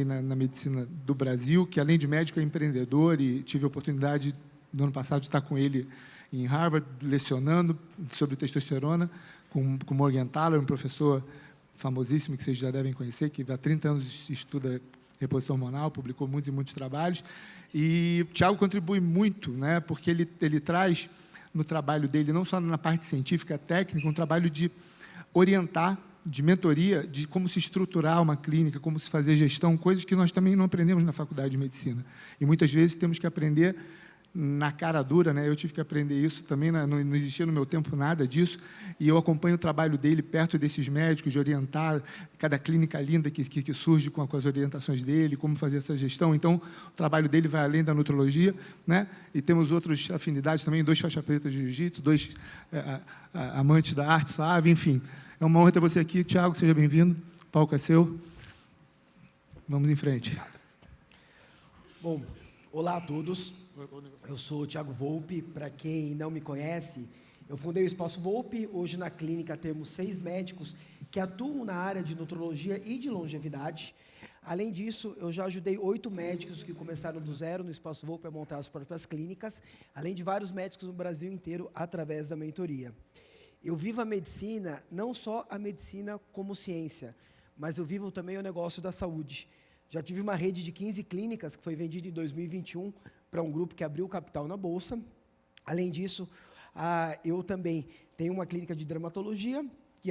na medicina do Brasil, que além de médico é empreendedor, e tive a oportunidade, no ano passado, de estar com ele em Harvard, lecionando sobre testosterona, com Morgenthaler, um professor famosíssimo que vocês já devem conhecer, que há 30 anos estuda reposição hormonal, publicou muitos e muitos trabalhos. E o Thiago contribui muito, né, porque ele traz no trabalho dele, não só na parte científica, técnica, um trabalho de orientar, de mentoria, de como se estruturar uma clínica, como se fazer gestão, coisas que nós também não aprendemos na faculdade de medicina. E muitas vezes temos que aprender na cara dura, né? Eu tive que aprender isso também, não existia no meu tempo nada disso, e eu acompanho o trabalho dele perto desses médicos, de orientar cada clínica linda que surge com as orientações dele, como fazer essa gestão. Então, o trabalho dele vai além da nutrologia, né? E temos outras afinidades também, 2 faixa preta de jiu-jitsu, 2 amantes da arte suave, enfim. É uma honra ter você aqui, Thiago, seja bem-vindo, o palco é seu. Vamos em frente. Bom, olá a todos. Eu sou o Thiago Volpe. Para quem não me conhece, eu fundei o Espaço Volpe. Hoje na clínica temos 6 médicos que atuam na área de nutrologia e de longevidade. Além disso, eu já ajudei 8 médicos que começaram do zero no Espaço Volpe a montar as próprias clínicas, além de vários médicos no Brasil inteiro através da mentoria. Eu vivo a medicina, não só a medicina como ciência, mas eu vivo também o negócio da saúde. Já tive uma rede de 15 clínicas que foi vendida em 2021 para um grupo que abriu capital na Bolsa. Além disso, eu também tenho uma clínica de dermatologia, que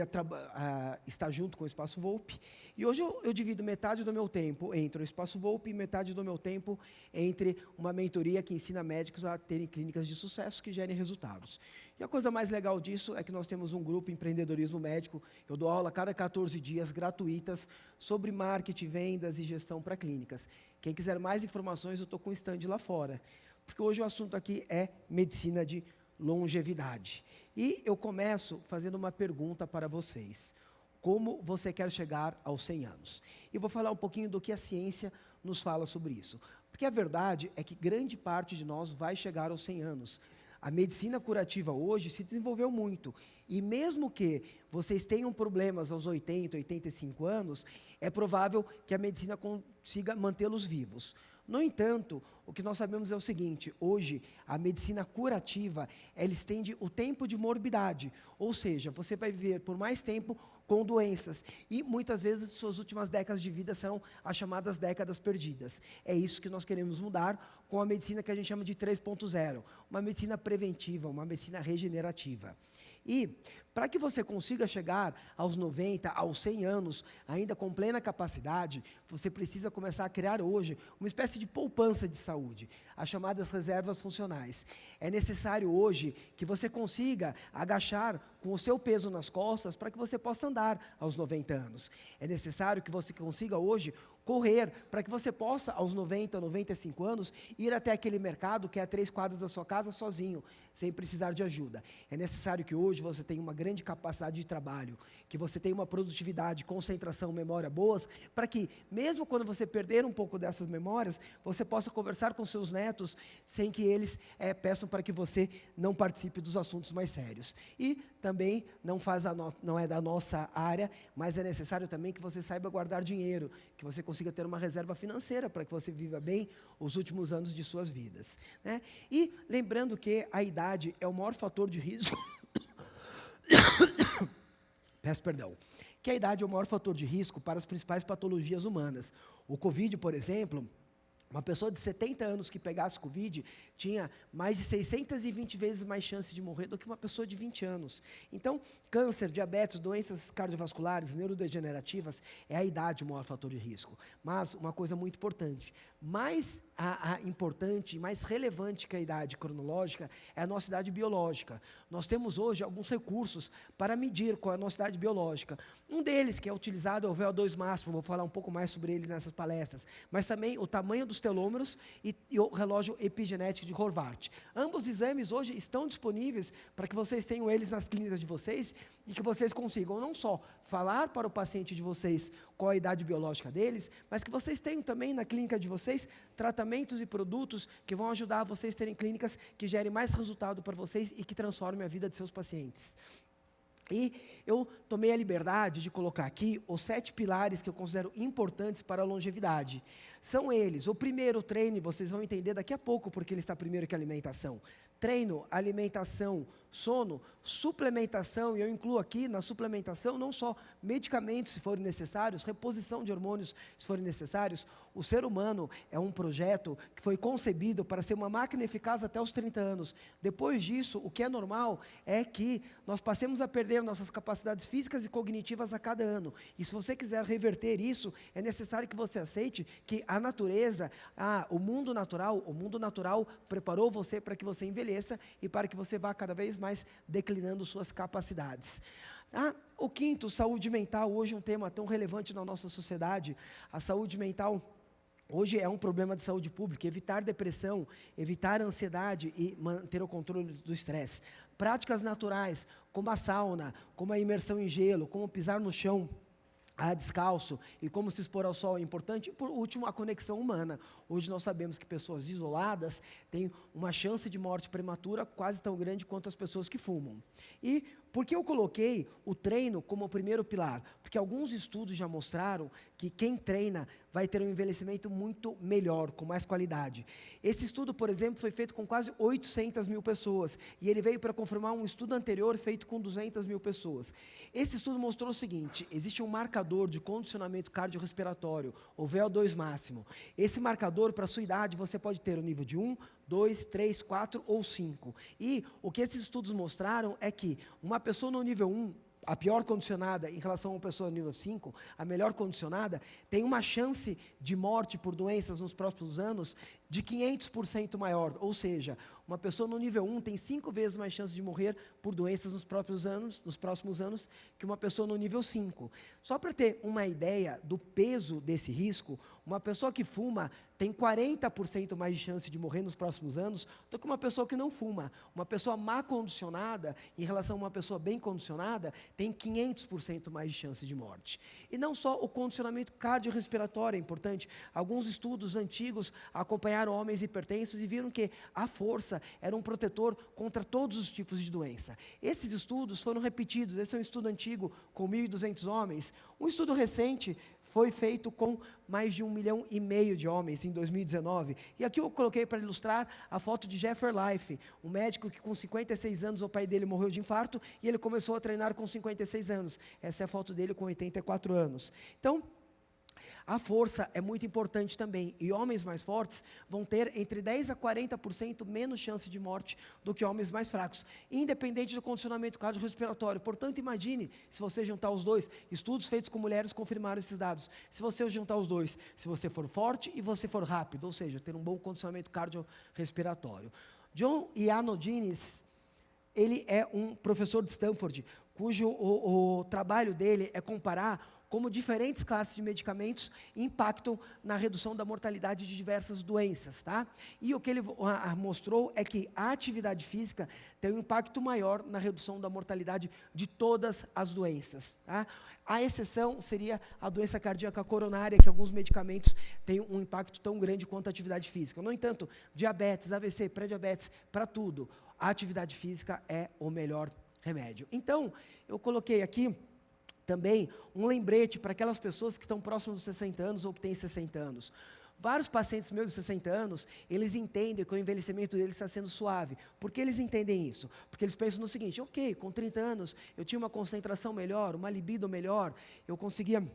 está junto com o Espaço Volpe. E hoje eu divido metade do meu tempo entre o Espaço Volpe e metade do meu tempo entre uma mentoria que ensina médicos a terem clínicas de sucesso que gerem resultados. E a coisa mais legal disso é que nós temos um grupo empreendedorismo médico. Eu dou aula a cada 14 dias, gratuitas, sobre marketing, vendas e gestão para clínicas. Quem quiser mais informações, eu estou com um stand lá fora. Porque hoje o assunto aqui é medicina de longevidade. E eu começo fazendo uma pergunta para vocês. Como você quer chegar aos 100 anos? E vou falar um pouquinho do que a ciência nos fala sobre isso. Porque a verdade é que grande parte de nós vai chegar aos 100 anos. A medicina curativa hoje se desenvolveu muito. E mesmo que vocês tenham problemas aos 80, 85 anos, é provável que a medicina consiga mantê-los vivos. No entanto, o que nós sabemos é o seguinte: hoje, a medicina curativa, ela estende o tempo de morbidade, ou seja, você vai viver por mais tempo com doenças, e muitas vezes suas últimas décadas de vida serão as chamadas décadas perdidas. É isso que nós queremos mudar com a medicina que a gente chama de 3.0, uma medicina preventiva, uma medicina regenerativa. E, para que você consiga chegar aos 90, aos 100 anos, ainda com plena capacidade, você precisa começar a criar hoje uma espécie de poupança de saúde, as chamadas reservas funcionais. É necessário hoje que você consiga agachar com o seu peso nas costas para que você possa andar aos 90 anos. É necessário que você consiga hoje correr para que você possa, aos 90, 95 anos, ir até aquele mercado que é a 3 quadras da sua casa sozinho, sem precisar de ajuda. É necessário que hoje você tenha uma grande capacidade de trabalho, que você tenha uma produtividade, concentração, memória boas, para que, mesmo quando você perder um pouco dessas memórias, você possa conversar com seus netos sem que eles peçam para que você não participe dos assuntos mais sérios. E também não é da nossa área, mas é necessário também que você saiba guardar dinheiro, que você consiga ter uma reserva financeira para que você viva bem os últimos anos de suas vidas, né? E lembrando que a idade é o maior fator de risco peço perdão, que a idade é o maior fator de risco para as principais patologias humanas. O Covid, por exemplo, uma pessoa de 70 anos que pegasse Covid tinha mais de 620 vezes mais chance de morrer do que uma pessoa de 20 anos. Então, câncer, diabetes, doenças cardiovasculares, neurodegenerativas, é a idade o maior fator de risco. Mas, uma coisa muito importante, mais importante, mais relevante que a idade cronológica é a nossa idade biológica. Nós temos hoje alguns recursos para medir qual é a nossa idade biológica. Um deles, que é utilizado, é o VO2 máximo, vou falar um pouco mais sobre ele nessas palestras, mas também o tamanho dos telômeros e o relógio epigenético de Horvath. Ambos os exames hoje estão disponíveis para que vocês tenham eles nas clínicas de vocês e que vocês consigam não só falar para o paciente de vocês qual a idade biológica deles, mas que vocês tenham também na clínica de vocês tratamentos e produtos que vão ajudar vocês a terem clínicas que gerem mais resultado para vocês e que transformem a vida de seus pacientes. E eu tomei a liberdade de colocar aqui os 7 pilares que eu considero importantes para a longevidade. São eles: o primeiro, treino, e vocês vão entender daqui a pouco porque ele está primeiro que a alimentação. Treino, alimentação, sono, suplementação, e eu incluo aqui na suplementação não só medicamentos se forem necessários, reposição de hormônios se forem necessários. O ser humano é um projeto que foi concebido para ser uma máquina eficaz até os 30 anos. Depois disso, o que é normal é que nós passemos a perder nossas capacidades físicas e cognitivas a cada ano. E se você quiser reverter isso, é necessário que você aceite que a natureza, o mundo natural preparou você para que você envelheça e para que você vá cada vez mais declinando suas capacidades. O quinto, saúde mental. Hoje é um tema tão relevante na nossa sociedade. A saúde mental hoje é um problema de saúde pública. Evitar depressão, evitar ansiedade e manter o controle do estresse. Práticas naturais, como a sauna, como a imersão em gelo, como pisar no chão descalço e como se expor ao sol é importante. E por último, a conexão humana. Hoje nós sabemos que pessoas isoladas têm uma chance de morte prematura quase tão grande quanto as pessoas que fumam. E por que eu coloquei o treino como o primeiro pilar? Porque alguns estudos já mostraram que quem treina vai ter um envelhecimento muito melhor, com mais qualidade. Esse estudo, por exemplo, foi feito com quase 800 mil pessoas, e ele veio para confirmar um estudo anterior feito com 200 mil pessoas. Esse estudo mostrou o seguinte: existe um marcador de condicionamento cardiorrespiratório, o VO2 máximo. Esse marcador, para a sua idade, você pode ter o nível de 1, 2, 3, 4 ou 5. E o que esses estudos mostraram é que uma pessoa no nível 1, a pior condicionada em relação a uma pessoa no nível 5, a melhor condicionada, tem uma chance de morte por doenças nos próximos anos de 500% maior. Ou seja, uma pessoa no nível 1 tem 5 vezes mais chance de morrer por doenças nos próximos anos, que uma pessoa no nível 5. Só para ter uma ideia do peso desse risco, uma pessoa que fuma tem 40% mais de chance de morrer nos próximos anos do que uma pessoa que não fuma. Uma pessoa má condicionada, em relação a uma pessoa bem condicionada, tem 500% mais de chance de morte. E não só o condicionamento cardiorrespiratório é importante. Alguns estudos antigos acompanharam homens hipertensos e viram que a força era um protetor contra todos os tipos de doença. Esses estudos foram repetidos. Esse é um estudo antigo com 1.200 homens. Um estudo recente foi feito com mais de 1,5 milhão de homens em 2019. E aqui eu coloquei para ilustrar a foto de Jeffrey Life, um médico que com 56 anos o pai dele morreu de infarto e ele começou a treinar com 56 anos. Essa é a foto dele com 84 anos. Então, a força é muito importante também, e homens mais fortes vão ter entre 10% a 40% menos chance de morte do que homens mais fracos, independente do condicionamento cardiorrespiratório. Portanto, imagine, se você juntar os dois, estudos feitos com mulheres confirmaram esses dados, se você juntar os dois, se você for forte e você for rápido, ou seja, ter um bom condicionamento cardiorrespiratório. John Ioannidis, ele é um professor de Stanford, cujo o trabalho dele é comparar como diferentes classes de medicamentos impactam na redução da mortalidade de diversas doenças, tá? E o que ele mostrou é que a atividade física tem um impacto maior na redução da mortalidade de todas as doenças, tá? A exceção seria a doença cardíaca coronária, que alguns medicamentos têm um impacto tão grande quanto a atividade física. No entanto, diabetes, AVC, pré-diabetes, para tudo, a atividade física é o melhor remédio. Então, eu coloquei aqui também um lembrete para aquelas pessoas que estão próximas dos 60 anos ou que têm 60 anos. Vários pacientes meus de 60 anos, eles entendem que o envelhecimento deles está sendo suave. Por que eles entendem isso? Porque eles pensam no seguinte: ok, com 30 anos eu tinha uma concentração melhor, uma libido melhor, eu conseguia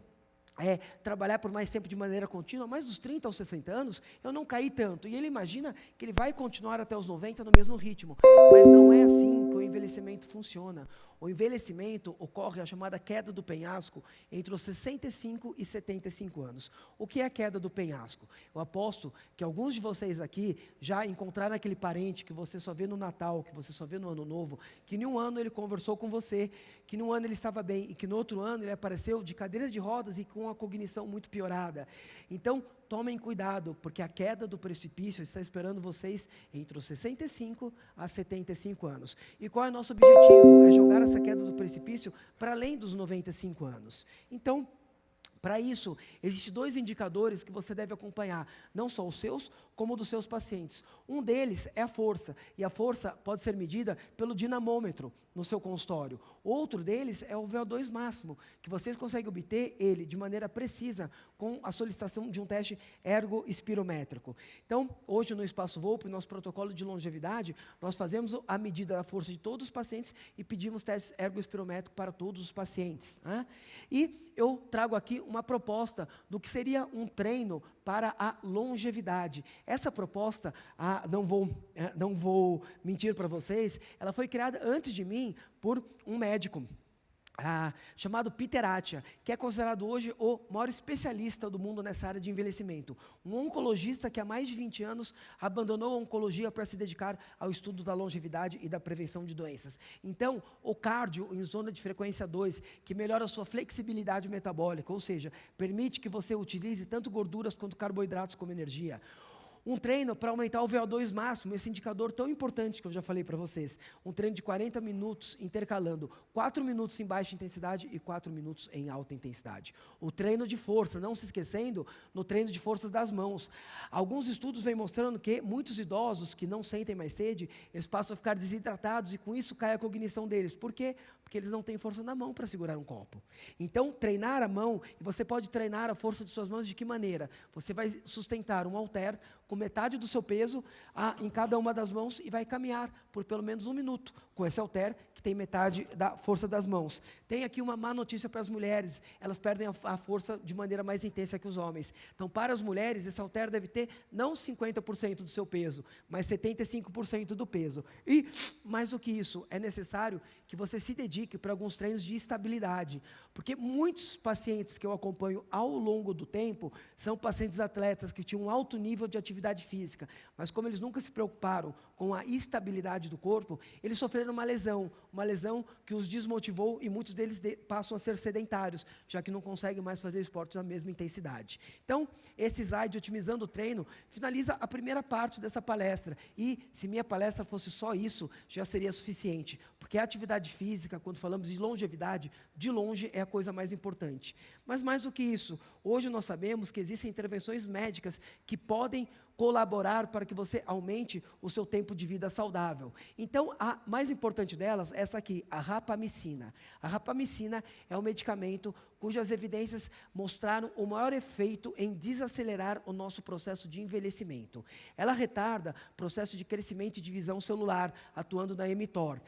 trabalhar por mais tempo de maneira contínua, mas dos 30 aos 60 anos, eu não caí tanto. E ele imagina que ele vai continuar até os 90 no mesmo ritmo. Mas não é assim que o envelhecimento funciona. O envelhecimento ocorre a chamada queda do penhasco entre os 65 e 75 anos. O que é a queda do penhasco? Eu aposto que alguns de vocês aqui já encontraram aquele parente que você só vê no Natal, que você só vê no Ano Novo, que em um ano ele conversou com você, que em um ano ele estava bem e que no outro ano ele apareceu de cadeira de rodas e com a cognição muito piorada. Então, tomem cuidado, porque a queda do precipício está esperando vocês entre os 65 a 75 anos. E qual é o nosso objetivo? É jogar essa queda do precipício para além dos 95 anos. Então, Para isso, existem 2 indicadores que você deve acompanhar, não só os seus, como dos seus pacientes. Um deles é a força, e a força pode ser medida pelo dinamômetro no seu consultório. Outro deles é o VO2 máximo, que vocês conseguem obter ele de maneira precisa com a solicitação de um teste ergospirométrico. Então, hoje no Espaço Volpe, nosso protocolo de longevidade, nós fazemos a medida da força de todos os pacientes e pedimos testes ergospirométricos para todos os pacientes. Né? E eu trago aqui uma proposta do que seria um treino para a longevidade. Essa proposta, não vou mentir para vocês, ela foi criada antes de mim por um médico chamado Peter Attia, que é considerado hoje o maior especialista do mundo nessa área de envelhecimento. Um oncologista que há mais de 20 anos abandonou a oncologia para se dedicar ao estudo da longevidade e da prevenção de doenças. Então, o cardio em zona de frequência 2, que melhora a sua flexibilidade metabólica, ou seja, permite que você utilize tanto gorduras quanto carboidratos como energia. Um treino para aumentar o VO2 máximo, esse indicador tão importante que eu já falei para vocês. Um treino de 40 minutos intercalando 4 minutos em baixa intensidade e 4 minutos em alta intensidade. O treino de força, não se esquecendo, no treino de forças das mãos. Alguns estudos vêm mostrando que muitos idosos que não sentem mais sede, eles passam a ficar desidratados e com isso cai a cognição deles. Por quê? Porque eles não têm força na mão para segurar um copo. Então, treinar a mão, e você pode treinar a força de suas mãos de que maneira? Você vai sustentar um halter com metade do seu peso em cada uma das mãos e vai caminhar por pelo menos 1 minuto com esse halter que tem metade da força das mãos. Tem aqui uma má notícia para as mulheres, elas perdem a força de maneira mais intensa que os homens. Então, para as mulheres, esse halter deve ter não 50% do seu peso, mas 75% do peso. E, mais do que isso, é necessário que você se dedique para alguns treinos de estabilidade, porque muitos pacientes que eu acompanho ao longo do tempo são pacientes atletas que tinham um alto nível de atividade física, mas como eles nunca se preocuparam com a estabilidade do corpo, eles sofreram uma lesão que os desmotivou e muitos deles passam a ser sedentários, já que não conseguem mais fazer esporte na mesma intensidade. Então, esse slide, otimizando o treino, finaliza a primeira parte dessa palestra, e se minha palestra fosse só isso, já seria suficiente, porque a atividade física, quando falamos de longevidade, de longe é a coisa mais importante. Mas mais do que isso, hoje nós sabemos que existem intervenções médicas que podem colaborar para que você aumente o seu tempo de vida saudável. Então, a mais importante delas é essa aqui, a rapamicina. A rapamicina é um medicamento cujas evidências mostraram o maior efeito em desacelerar o nosso processo de envelhecimento. Ela retarda o processo de crescimento e divisão celular, atuando na mTOR.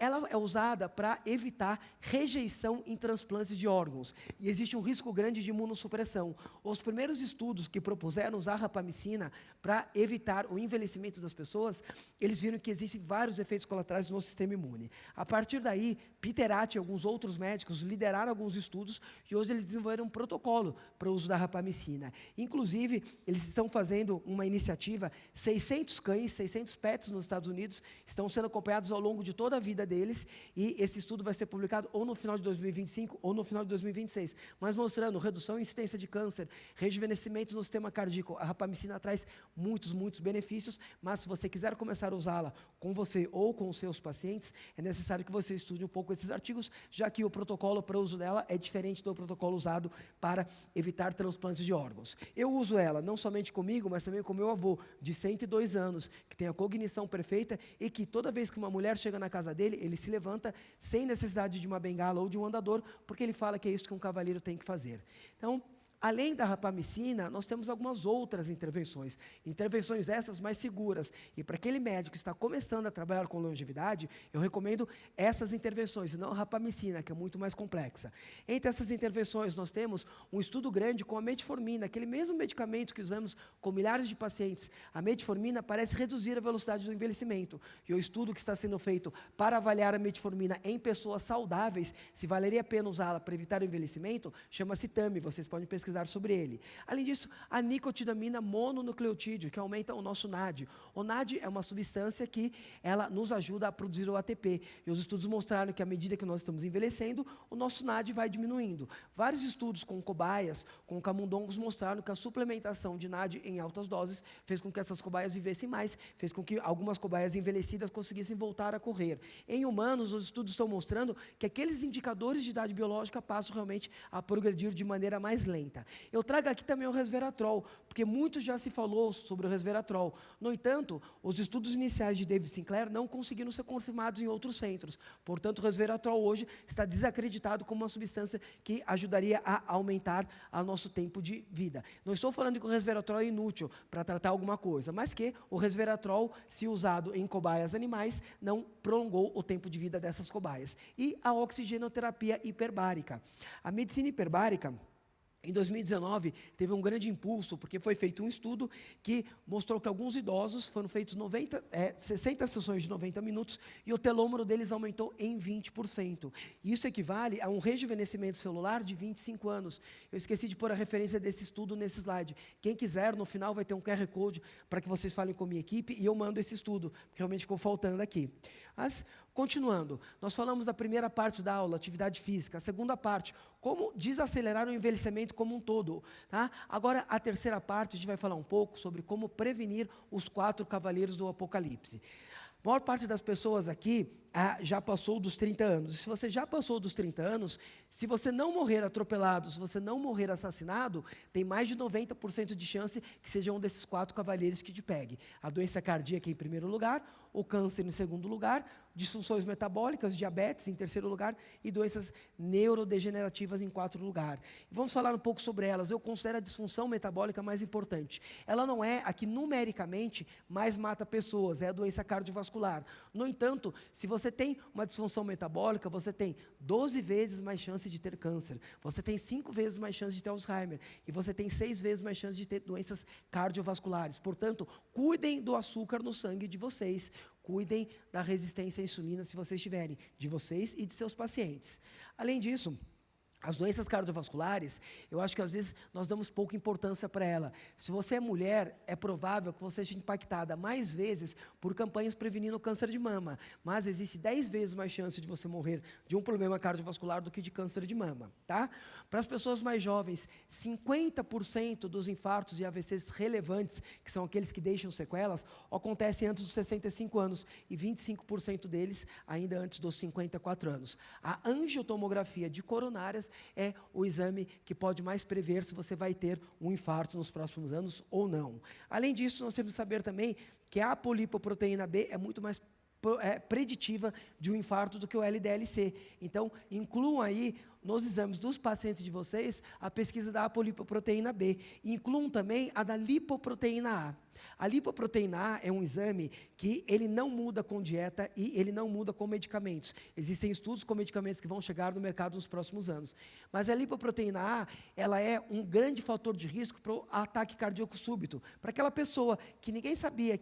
Ela é usada para evitar rejeição em transplantes de órgãos. E existe um risco grande de imunossupressão. Os primeiros estudos que propuseram usar a rapamicina para evitar o envelhecimento das pessoas, eles viram que existem vários efeitos colaterais no sistema imune. A partir daí, Peter Attia e alguns outros médicos lideraram alguns estudos e hoje eles desenvolveram um protocolo para o uso da rapamicina. Inclusive, eles estão fazendo uma iniciativa, 600 cães, 600 pets nos Estados Unidos, estão sendo acompanhados ao longo de toda a vida deles, e esse estudo vai ser publicado ou no final de 2025 ou no final de 2026, mas mostrando redução em incidência de câncer, rejuvenescimento no sistema cardíaco. A rapamicina traz muitos benefícios, mas se você quiser começar a usá-la com você ou com os seus pacientes, é necessário que você estude um pouco esses artigos, já que o protocolo para o uso dela é diferente do protocolo usado para evitar transplantes de órgãos. Eu uso ela não somente comigo, mas também com meu avô, de 102 anos, que tem a cognição perfeita e que toda vez que uma mulher chega na casa dele, ele se levanta sem necessidade de uma bengala ou de um andador, porque ele fala que é isso que um cavalheiro tem que fazer. Então, além da rapamicina, nós temos algumas outras intervenções. Intervenções essas mais seguras. E para aquele médico que está começando a trabalhar com longevidade, eu recomendo essas intervenções, e não a rapamicina, que é muito mais complexa. Entre essas intervenções, nós temos um estudo grande com a metformina, aquele mesmo medicamento que usamos com milhares de pacientes. A metformina parece reduzir a velocidade do envelhecimento. E o estudo que está sendo feito para avaliar a metformina em pessoas saudáveis, se valeria a pena usá-la para evitar o envelhecimento, chama-se TAMI. Vocês podem pesquisar pesquisar sobre ele. Além disso, a nicotinamina mononucleotídeo, que aumenta o nosso NAD. O NAD é uma substância que ela nos ajuda a produzir o ATP. E os estudos mostraram que à medida que nós estamos envelhecendo, o nosso NAD vai diminuindo. Vários estudos com cobaias, com camundongos, mostraram que a suplementação de NAD em altas doses fez com que essas cobaias vivessem mais, fez com que algumas cobaias envelhecidas conseguissem voltar a correr. Em humanos, os estudos estão mostrando que aqueles indicadores de idade biológica passam realmente a progredir de maneira mais lenta. Eu trago aqui também o resveratrol, porque muito já se falou sobre o resveratrol. No entanto, os estudos iniciais de David Sinclair não conseguiram ser confirmados em outros centros. Portanto, o resveratrol hoje está desacreditado como uma substância que ajudaria a aumentar o nosso tempo de vida. Não estou falando que o resveratrol é inútil para tratar alguma coisa, mas que o resveratrol, se usado em cobaias animais, não prolongou o tempo de vida dessas cobaias. E a oxigenoterapia hiperbárica. A medicina hiperbárica, em 2019, teve um grande impulso, porque foi feito um estudo que mostrou que alguns idosos foram feitos 60 sessões de 90 minutos e o telômero deles aumentou em 20%. Isso equivale a um rejuvenescimento celular de 25 anos. Eu esqueci de pôr a referência desse estudo nesse slide. Quem quiser, no final vai ter um QR Code para que vocês falem com a minha equipe e eu mando esse estudo, porque realmente ficou faltando aqui. Mas, continuando, nós falamos da primeira parte da aula, atividade física. A segunda parte, como desacelerar o envelhecimento como um todo. Tá? Agora, a terceira parte, a gente vai falar um pouco sobre como prevenir os 4 cavaleiros do Apocalipse. A maior parte das pessoas aqui já passou dos 30 anos. E se você já passou dos 30 anos, se você não morrer atropelado, se você não morrer assassinado, tem mais de 90% de chance que seja um desses 4 cavaleiros que te pegue. A doença cardíaca em primeiro lugar, o câncer em segundo lugar, disfunções metabólicas, diabetes em terceiro lugar e doenças neurodegenerativas em quarto lugar. Vamos falar um pouco sobre elas. Eu considero a disfunção metabólica mais importante. Ela não é a que numericamente mais mata pessoas, é a doença cardiovascular. No entanto, se você tem uma disfunção metabólica, você tem 12 vezes mais chance de ter câncer, você tem 5 vezes mais chance de ter Alzheimer e você tem 6 vezes mais chance de ter doenças cardiovasculares. Portanto, cuidem do açúcar no sangue de vocês, cuidem da resistência à insulina se vocês tiverem, de vocês e de seus pacientes. Além disso, as doenças cardiovasculares, eu acho que às vezes nós damos pouca importância para ela. Se você é mulher, é provável que você seja impactada mais vezes por campanhas prevenindo o câncer de mama. Mas existe 10 vezes mais chance de você morrer de um problema cardiovascular do que de câncer de mama. Tá? Para as pessoas mais jovens, 50% dos infartos e AVCs relevantes, que são aqueles que deixam sequelas, acontecem antes dos 65 anos e 25% deles ainda antes dos 54 anos. A angiotomografia de coronárias é o exame que pode mais prever se você vai ter um infarto nos próximos anos ou não. Além disso, nós temos que saber também que a apolipoproteína B é muito mais preditiva de um infarto do que o LDL-C. Então, incluam aí nos exames dos pacientes de vocês a pesquisa da apolipoproteína B. E incluam também a da lipoproteína A. A lipoproteína A é um exame que ele não muda com dieta e ele não muda com medicamentos. Existem estudos com medicamentos que vão chegar no mercado nos próximos anos. Mas a lipoproteína A, ela é um grande fator de risco para o ataque cardíaco súbito. Para aquela pessoa que ninguém sabia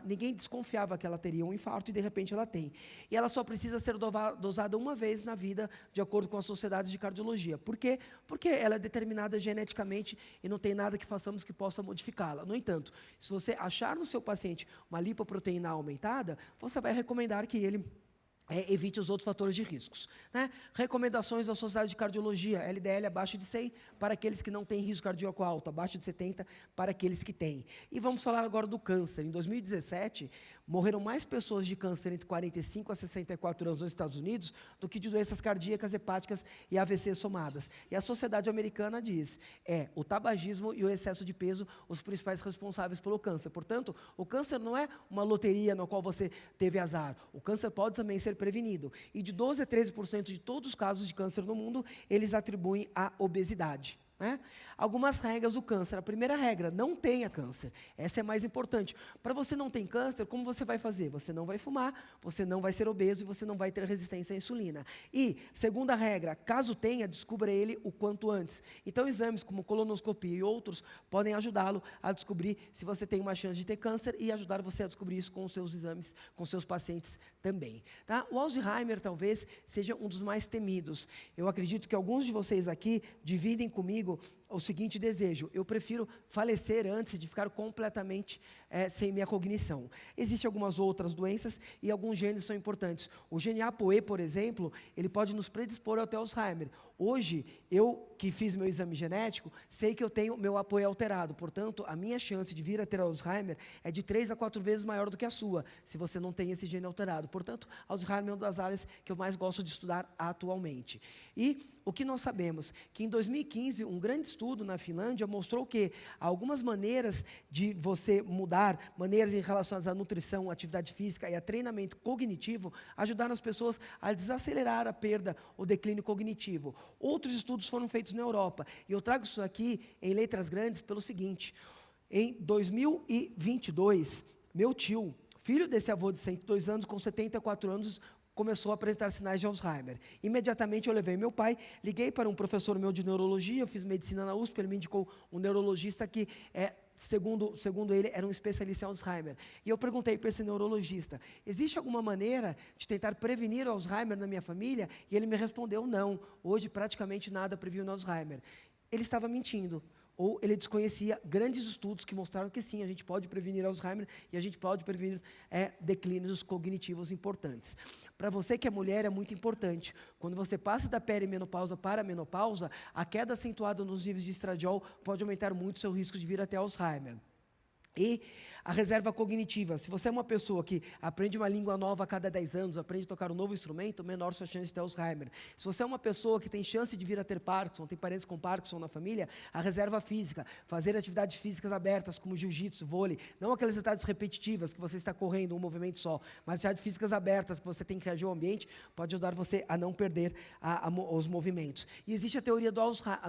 ninguém desconfiava que ela teria um infarto e de repente ela tem. E ela só precisa ser dosada uma vez na vida, de acordo com as sociedades de cardiologia. Por quê? Porque ela é determinada geneticamente e não tem nada que façamos que possa modificá-la. No entanto, se você achar no seu paciente uma lipoproteína aumentada, você vai recomendar que ele evite os outros fatores de riscos. Né? Recomendações da Sociedade de Cardiologia, LDL abaixo de 100 para aqueles que não têm risco cardíaco alto, abaixo de 70 para aqueles que têm. E vamos falar agora do câncer. Em 2017, morreram mais pessoas de câncer entre 45 a 64 anos nos Estados Unidos do que de doenças cardíacas, hepáticas e AVC somadas. E a Sociedade Americana diz, o tabagismo e o excesso de peso os principais responsáveis pelo câncer. Portanto, o câncer não é uma loteria na qual você teve azar. O câncer pode também ser prevenido. E de 12 a 13% de todos os casos de câncer no mundo, eles atribuem à obesidade. Né? Algumas regras do câncer. A primeira regra, não tenha câncer. Essa é mais importante. Para você não ter câncer, como você vai fazer? Você não vai fumar, você não vai ser obeso e você não vai ter resistência à insulina. E, segunda regra, caso tenha, descubra ele o quanto antes. Então, exames como colonoscopia e outros podem ajudá-lo a descobrir se você tem uma chance de ter câncer e ajudar você a descobrir isso com os seus exames, com seus pacientes também. Tá? O Alzheimer talvez seja um dos mais temidos. Eu acredito que alguns de vocês aqui dividem comigo o seguinte desejo: eu prefiro falecer antes de ficar completamente sem minha cognição. Existem algumas outras doenças e alguns genes são importantes. O gene ApoE, por exemplo, ele pode nos predispor ao Alzheimer. Hoje, eu que fiz meu exame genético, sei que eu tenho meu ApoE alterado. Portanto, a minha chance de vir a ter Alzheimer é de 3 a 4 vezes maior do que a sua, se você não tem esse gene alterado. Portanto, Alzheimer é uma das áreas que eu mais gosto de estudar atualmente. E o que nós sabemos? Que em 2015, um grande estudo na Finlândia mostrou que algumas maneiras de você mudar, maneiras relacionadas à nutrição, atividade física e a treinamento cognitivo, ajudaram as pessoas a desacelerar a perda ou declínio cognitivo. Outros estudos foram feitos na Europa. E eu trago isso aqui em letras grandes pelo seguinte: em 2022, meu tio, filho desse avô de 102 anos, com 74 anos, começou a apresentar sinais de Alzheimer. Imediatamente eu levei meu pai, liguei para um professor meu de neurologia, eu fiz medicina na USP, ele me indicou um neurologista que, segundo ele, era um especialista em Alzheimer. E eu perguntei para esse neurologista: existe alguma maneira de tentar prevenir o Alzheimer na minha família? E ele me respondeu: não, hoje praticamente nada previne o Alzheimer. Ele estava mentindo. Ou ele desconhecia grandes estudos que mostraram que sim, a gente pode prevenir Alzheimer e a gente pode prevenir declínios cognitivos importantes. Para você que é mulher, é muito importante. Quando você passa da perimenopausa para a menopausa, a queda acentuada nos níveis de estradiol pode aumentar muito o seu risco de vir até Alzheimer. E a reserva cognitiva: se você é uma pessoa que aprende uma língua nova a cada 10 anos, aprende a tocar um novo instrumento, menor sua chance de ter Alzheimer. Se você é uma pessoa que tem chance de vir a ter Parkinson, tem parentes com Parkinson na família, a reserva física, fazer atividades físicas abertas como jiu-jitsu, vôlei, não aquelas atividades repetitivas que você está correndo um movimento só, mas atividades físicas abertas que você tem que reagir ao ambiente, pode ajudar você a não perder os movimentos. E existe a teoria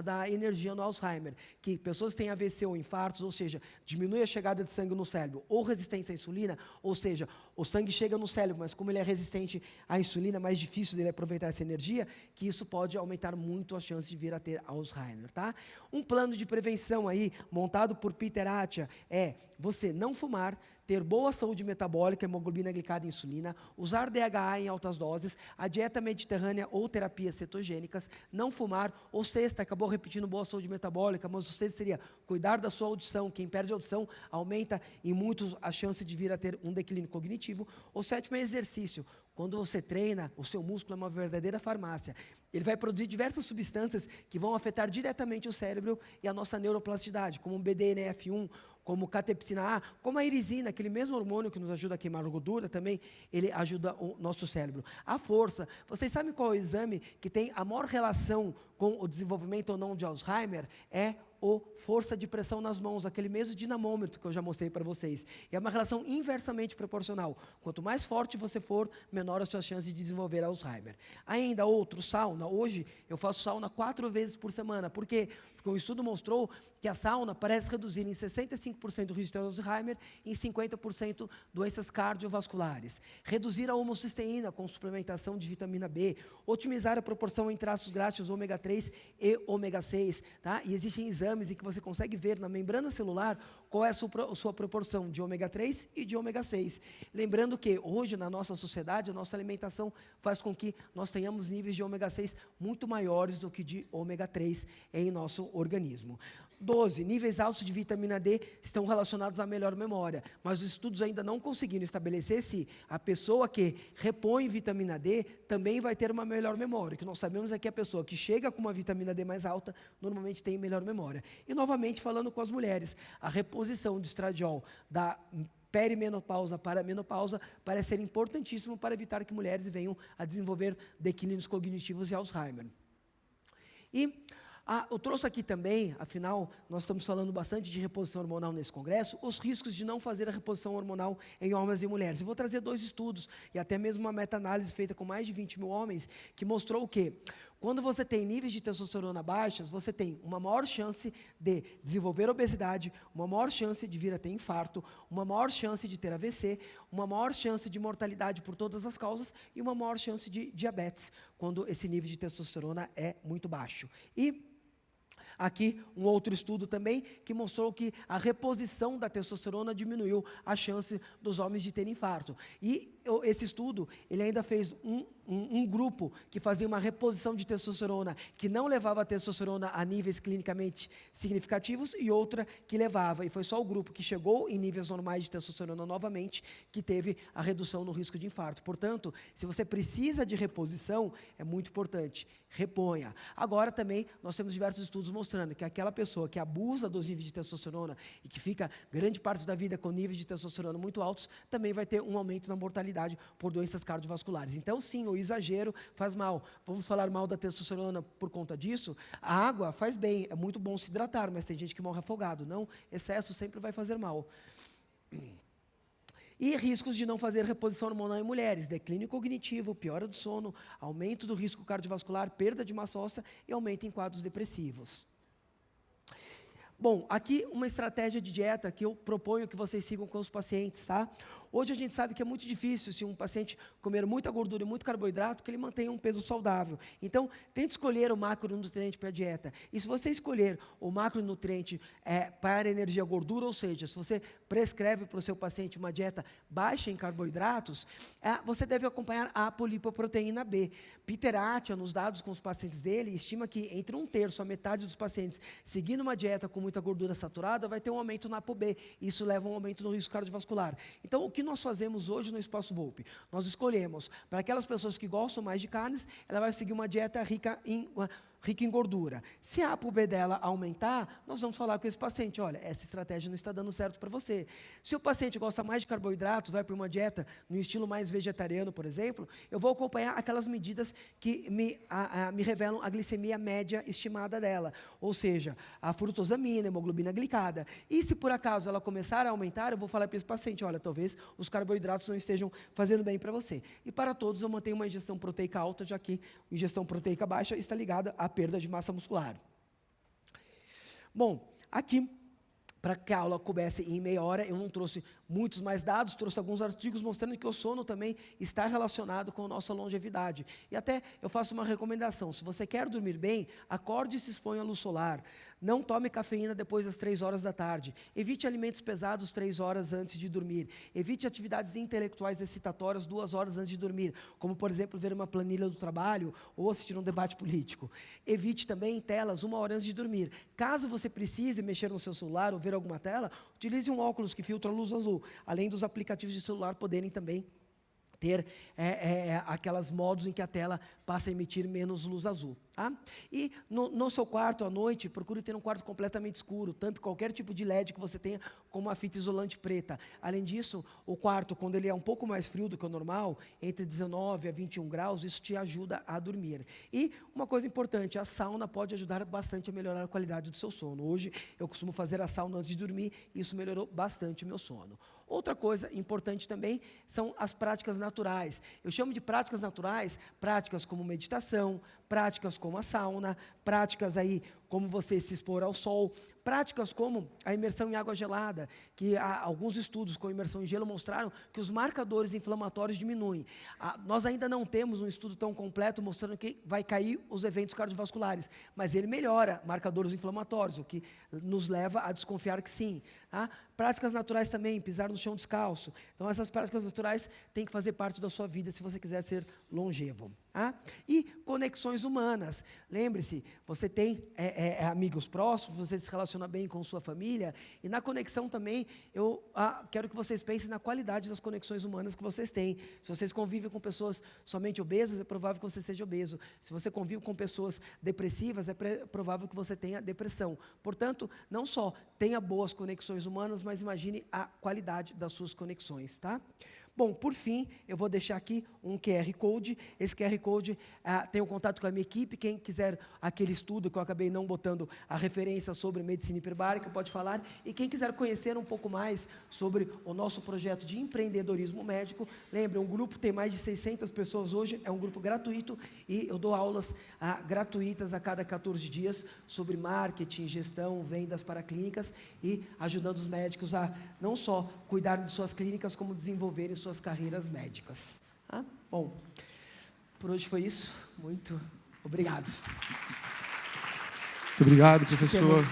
da energia no Alzheimer, que pessoas que têm AVC ou infartos, ou seja, diminui a chegada de sangue no cérebro, ou resistência à insulina, ou seja, o sangue chega no cérebro, mas como ele é resistente à insulina, é mais difícil dele aproveitar essa energia, que isso pode aumentar muito a chance de vir a ter Alzheimer, tá? Um plano de prevenção aí, montado por Peter Attia, é você não fumar, ter boa saúde metabólica, hemoglobina glicada e insulina, usar DHA em altas doses, a dieta mediterrânea ou terapias cetogênicas, não fumar, ou sexta, acabou repetindo boa saúde metabólica, mas o sexto seria cuidar da sua audição. Quem perde a audição aumenta em muitos a chance de vir a ter um declínio cognitivo. O sétimo é exercício. Quando você treina, o seu músculo é uma verdadeira farmácia. Ele vai produzir diversas substâncias que vão afetar diretamente o cérebro e a nossa neuroplasticidade, como o BDNF1, como catepsina A, como a irisina, aquele mesmo hormônio que nos ajuda a queimar gordura, também ele ajuda o nosso cérebro. A força. Vocês sabem qual é o exame que tem a maior relação com o desenvolvimento ou não de Alzheimer? É o força de pressão nas mãos, aquele mesmo dinamômetro que eu já mostrei para vocês. E é uma relação inversamente proporcional. Quanto mais forte você for, menor as suas chances de desenvolver Alzheimer. Ainda outro, sauna. Hoje eu faço sauna 4 vezes por semana. Por quê? Porque um estudo mostrou que a sauna parece reduzir em 65% o risco de Alzheimer e em 50% doenças cardiovasculares. Reduzir a homocisteína com suplementação de vitamina B. Otimizar a proporção entre ácidos graxos ômega 3 e ômega 6. Tá? E existem exames em que você consegue ver na membrana celular qual é a sua proporção de ômega 3 e de ômega 6. Lembrando que hoje na nossa sociedade, a nossa alimentação faz com que nós tenhamos níveis de ômega 6 muito maiores do que de ômega 3 em nosso organismo. 12. Níveis altos de vitamina D estão relacionados à melhor memória, mas os estudos ainda não conseguiram estabelecer se a pessoa que repõe vitamina D também vai ter uma melhor memória. O que nós sabemos é que a pessoa que chega com uma vitamina D mais alta, normalmente tem melhor memória. E novamente, falando com as mulheres, a reposição de estradiol da perimenopausa para a menopausa parece ser importantíssimo para evitar que mulheres venham a desenvolver declínios cognitivos e Alzheimer. E eu trouxe aqui também, afinal, nós estamos falando bastante de reposição hormonal nesse congresso, os riscos de não fazer a reposição hormonal em homens e mulheres. Eu vou trazer 2 estudos, e até mesmo uma meta-análise feita com mais de 20 mil homens, que mostrou o quê? Quando você tem níveis de testosterona baixas, você tem uma maior chance de desenvolver obesidade, uma maior chance de vir a ter infarto, uma maior chance de ter AVC, uma maior chance de mortalidade por todas as causas e uma maior chance de diabetes, quando esse nível de testosterona é muito baixo. E aqui, um outro estudo também, que mostrou que a reposição da testosterona diminuiu a chance dos homens de terem infarto. E esse estudo, ele ainda fez um grupo que fazia uma reposição de testosterona que não levava a testosterona a níveis clinicamente significativos e outra que levava. E foi só o grupo que chegou em níveis normais de testosterona novamente que teve a redução no risco de infarto. Portanto, se você precisa de reposição, é muito importante, reponha. Agora também nós temos diversos estudos mostrando que aquela pessoa que abusa dos níveis de testosterona e que fica grande parte da vida com níveis de testosterona muito altos, também vai ter um aumento na mortalidade por doenças cardiovasculares. Então, sim, o exagero faz mal. Vamos falar mal da testosterona por conta disso? A água faz bem, é muito bom se hidratar, mas tem gente que morre afogado. Não, excesso sempre vai fazer mal. E riscos de não fazer reposição hormonal em mulheres: declínio cognitivo, piora do sono, aumento do risco cardiovascular, perda de massa óssea e aumento em quadros depressivos. Bom, aqui uma estratégia de dieta que eu proponho que vocês sigam com os pacientes, tá? Hoje a gente sabe que é muito difícil, se um paciente comer muita gordura e muito carboidrato, que ele mantenha um peso saudável. Então, tente escolher o macronutriente para a dieta. E se você escolher o macronutriente para energia gordura, ou seja, se você prescreve para o seu paciente uma dieta baixa em carboidratos, você deve acompanhar a apolipoproteína B. Peter Attia, nos dados com os pacientes dele, estima que entre 1/3 a metade dos pacientes seguindo uma dieta com muita gordura saturada vai ter um aumento na ApoB. Isso leva a um aumento no risco cardiovascular. Então, o que nós fazemos hoje no Espaço Volpi? Nós escolhemos, para aquelas pessoas que gostam mais de carnes, ela vai seguir uma dieta rica em gordura. Se a ApoB dela aumentar, nós vamos falar com esse paciente: olha, essa estratégia não está dando certo para você. Se o paciente gosta mais de carboidratos, vai para uma dieta no estilo mais vegetariano, por exemplo, eu vou acompanhar aquelas medidas que me revelam a glicemia média estimada dela, ou seja, a frutosamina, a hemoglobina glicada. E se por acaso ela começar a aumentar, eu vou falar para esse paciente: olha, talvez os carboidratos não estejam fazendo bem para você. E para todos eu mantenho uma ingestão proteica alta, já que a ingestão proteica baixa está ligada à perda de massa muscular. Bom, aqui, para que a aula coubesse em meia hora, eu não trouxe muitos mais dados, trouxe alguns artigos mostrando que o sono também está relacionado com a nossa longevidade. E até eu faço uma recomendação: se você quer dormir bem, acorde e se exponha à luz solar. Não tome cafeína depois das 3 horas da tarde. Evite alimentos pesados 3 horas antes de dormir. Evite atividades intelectuais excitatórias 2 horas antes de dormir, como, por exemplo, ver uma planilha do trabalho ou assistir um debate político. Evite também telas 1 hora antes de dormir. Caso você precise mexer no seu celular ou ver alguma tela, utilize um óculos que filtra a luz azul, além dos aplicativos de celular poderem também ter aquelas modos em que a tela passa a emitir menos luz azul. Tá? E no seu quarto, à noite, procure ter um quarto completamente escuro. Tampe qualquer tipo de LED que você tenha com uma fita isolante preta. Além disso, o quarto, quando ele é um pouco mais frio do que o normal, entre 19 a 21 graus, isso te ajuda a dormir. E uma coisa importante: a sauna pode ajudar bastante a melhorar a qualidade do seu sono. Hoje, eu costumo fazer a sauna antes de dormir e isso melhorou bastante o meu sono. Outra coisa importante também são as práticas naturais. Eu chamo de práticas naturais, práticas como meditação, práticas como a sauna, práticas aí como você se expor ao sol, práticas como a imersão em água gelada, que alguns estudos com imersão em gelo mostraram que os marcadores inflamatórios diminuem. Nós ainda não temos um estudo tão completo mostrando que vai cair os eventos cardiovasculares, mas ele melhora marcadores inflamatórios, o que nos leva a desconfiar que sim. Tá? Práticas naturais também, pisar no chão descalço. Então, essas práticas naturais têm que fazer parte da sua vida se você quiser ser longevo. Tá? E conexões humanas. Lembre-se, você tem amigos próximos, você se relaciona bem com sua família, e na conexão também, eu quero que vocês pensem na qualidade das conexões humanas que vocês têm. Se vocês convivem com pessoas somente obesas, é provável que você seja obeso. Se você convive com pessoas depressivas, é provável que você tenha depressão. Portanto, não só tenha boas conexões humanas, mas imagine a qualidade das suas conexões, tá? Bom, por fim, eu vou deixar aqui um QR Code. Esse QR Code tem um contato com a minha equipe. Quem quiser aquele estudo que eu acabei não botando a referência sobre medicina hiperbárica, pode falar. E quem quiser conhecer um pouco mais sobre o nosso projeto de empreendedorismo médico, lembre, um grupo tem mais de 600 pessoas hoje, é um grupo gratuito e eu dou aulas gratuitas a cada 14 dias sobre marketing, gestão, vendas para clínicas e ajudando os médicos a não só cuidar de suas clínicas, como desenvolverem suas carreiras médicas. Bom, por hoje foi isso. Muito obrigado. Muito obrigado, professor.